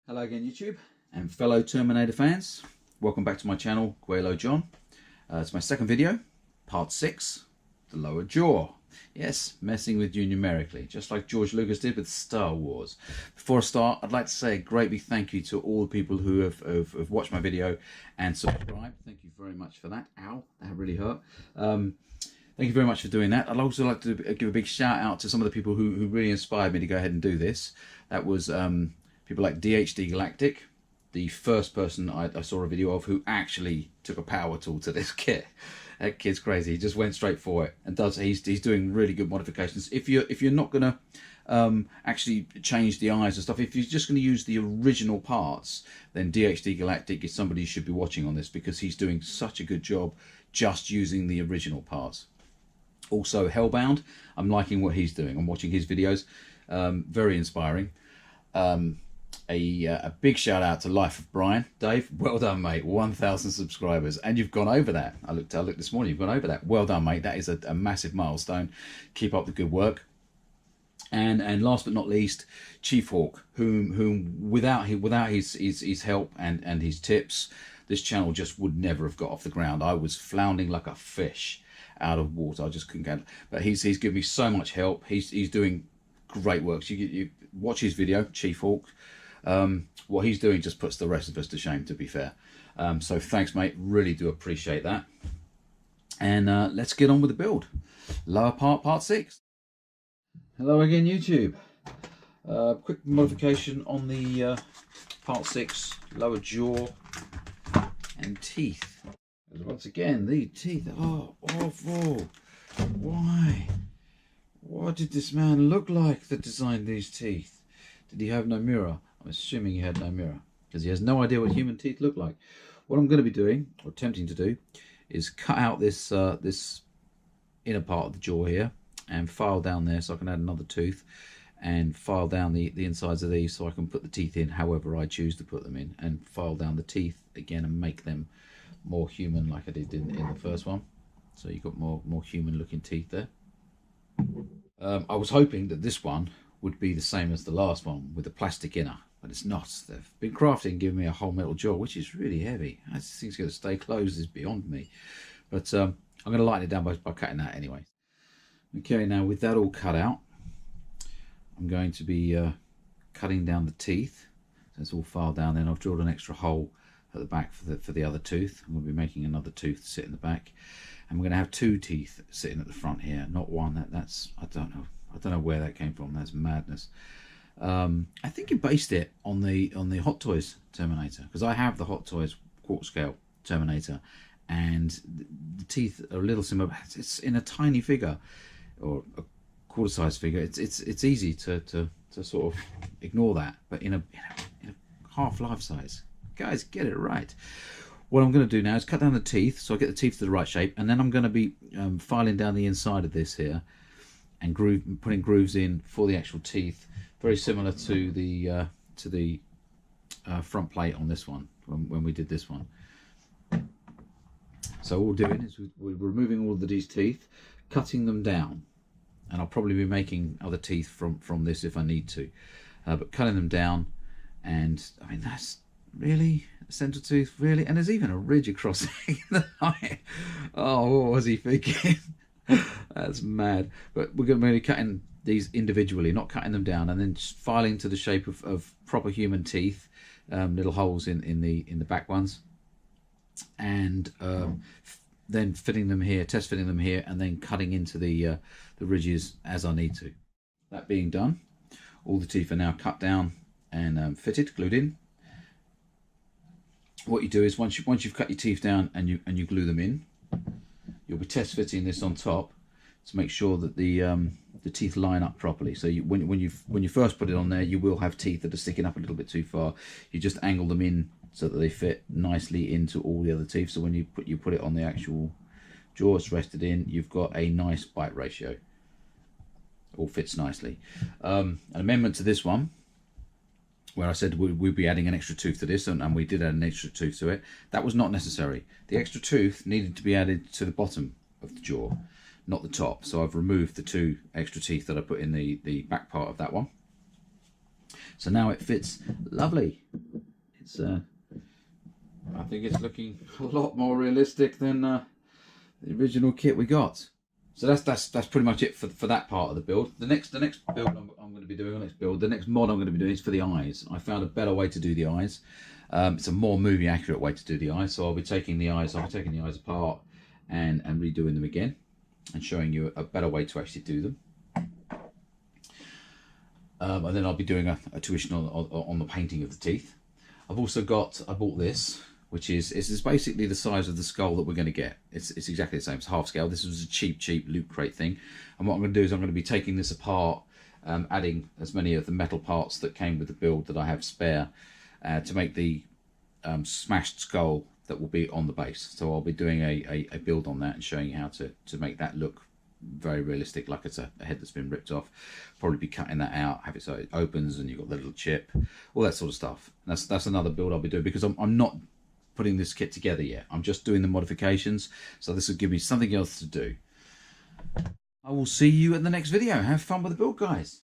Hello again, YouTube and fellow Terminator fans. Welcome back to my channel, Guelo John. It's my second video, part 6, the lower jaw. Yes, messing with you numerically, just like George Lucas did with Star Wars. Before I start, I'd like to say a great big thank you to all the people who have watched my video and subscribed. Thank you very much for that. Ow, that really hurt. Thank you very much for doing that. I'd also like to give a big shout out to some of the people who really inspired me to go ahead and do this. That was people like DHD Galactic, the first person I saw a video of who actually took a power tool to this kit. That kid's crazy. He just went straight for it and he's doing really good modifications. If you're not gonna actually change the eyes and stuff, if you're just going to use the original parts, then DHD Galactic is somebody you should be watching on this, because he's doing such a good job just using the original parts. Also Hellbound, I'm liking what he's doing. I'm watching his videos, very inspiring. A big shout out to Life of Brian. Dave, well done mate, 1,000 subscribers, and you've gone over that. I looked this morning, you've gone over that. Well done mate, that is a massive milestone. Keep up the good work. And last but not least, Chief Hawk, whom without his help and his tips, this channel just would never have got off the ground. I was floundering like a fish out of water. I just couldn't get it. But he's given me so much help. He's doing great work. You watch his video, Chief Hawk. What he's doing just puts the rest of us to shame, to be fair. So thanks mate, really do appreciate that. And let's get on with the build. Lower part 6. Hello again YouTube. Quick modification on the part 6 lower jaw and teeth. Once again, the teeth are awful. Why? What did this man look like that designed these teeth? Did he have no mirror? I'm assuming he had no mirror, because he has no idea what human teeth look like. What I'm going to be doing, or attempting to do, is cut out this this inner part of the jaw here and file down there so I can add another tooth, and file down the insides of these so I can put the teeth in however I choose to put them in, and file down the teeth again and make them more human like I did in the first one. So you've got more human looking teeth there. I was hoping that this one would be the same as the last one with the plastic inner, but it's not. They've been crafting and giving me a whole metal jaw, which is really heavy. I just think it's going to stay closed is beyond me. But I'm going to lighten it down by cutting that anyway. Okay, now with that all cut out, I'm going to be cutting down the teeth. So it's all filed down. Then I've drilled an extra hole at the back for the other tooth. I'm going to be making another tooth to sit in the back, and we're going to have 2 teeth sitting at the front here, not one. That's I don't know where that came from. That's madness. I think you based it on the Hot Toys Terminator, because I have the Hot Toys quarter scale Terminator, and the teeth are a little similar. It's in a tiny figure, or a quarter size figure. It's easy to sort of ignore that, but in a half life size, guys, get it right. What I'm going to do now is cut down the teeth so I get the teeth to the right shape, and then I'm going to be filing down the inside of this here and putting grooves in for the actual teeth, very similar to the front plate on this one when we did this one. So all we're doing is we're removing all of these teeth, cutting them down, and I'll probably be making other teeth from this if I need to, but cutting them down. And I mean, that's really a central tooth, really, and there's even a ridge across the eye. Oh, what was he thinking? That's mad. But we're going to be cutting these individually, not cutting them down, and then just filing to the shape of proper human teeth, little holes in the back ones, and then fitting them here, test fitting them here, and then cutting into the ridges as I need to. That being done, all the teeth are now cut down and fitted, glued in. What you do is once you've cut your teeth down and you glue them in, you'll be test fitting this on top to make sure that the teeth line up properly. So when you first put it on there, you will have teeth that are sticking up a little bit too far. You just angle them in so that they fit nicely into all the other teeth. So when you put it on the actual jaw, it's rested in, you've got a nice bite ratio. All fits nicely. An amendment to this one, where I said we'd be adding an extra tooth to this, and we did add an extra tooth to it. That was not necessary. The extra tooth needed to be added to the bottom of the jaw, not the top. So I've removed the 2 extra teeth that I put in the back part of that one. So now it fits lovely. It's I think it's looking a lot more realistic than the original kit we got. So that's pretty much it for that part of the build. The next build I'm going to be doing, the next mod I'm going to be doing is for the eyes. I found a better way to do the eyes. It's a more movie accurate way to do the eyes. So I'll be taking the eyes apart and redoing them again, and showing you a better way to actually do them. And then I'll be doing a tuition on the painting of the teeth. I bought this, which is basically the size of the skull that we're going to get. It's exactly the same. It's half scale. This was a cheap loot crate thing. And what I'm going to do is I'm going to be taking this apart, adding as many of the metal parts that came with the build that I have spare, to make the smashed skull that will be on the base. So I'll be doing a build on that and showing you how to make that look very realistic, like it's a head that's been ripped off. Probably be cutting that out, have it so it opens and you've got the little chip, all that sort of stuff. And that's another build I'll be doing, because I'm not putting this kit together yet. I'm just doing the modifications, so this will give me something else to do. I will see you in the next video. Have fun with the build, guys.